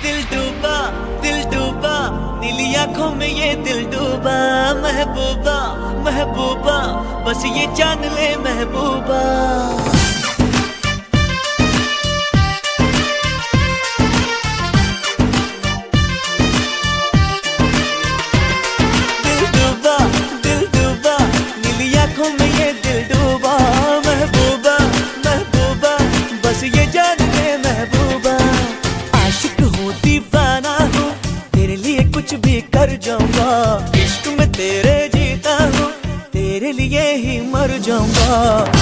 दिल डूबा नीली आंखों में ये दिल डूबा। महबूबा महबूबा बस ये जान ले महबूबा। दिल डूबा नीली आंखों में ये दिल डूबा। महबूबा महबूबा बस ये जान ले महबूबा। आशिक हूँ दीवाना हूँ तेरे लिए कुछ भी कर जाऊंगा। इश्क में तेरे जीता हूँ तेरे लिए ही मर जाऊंगा।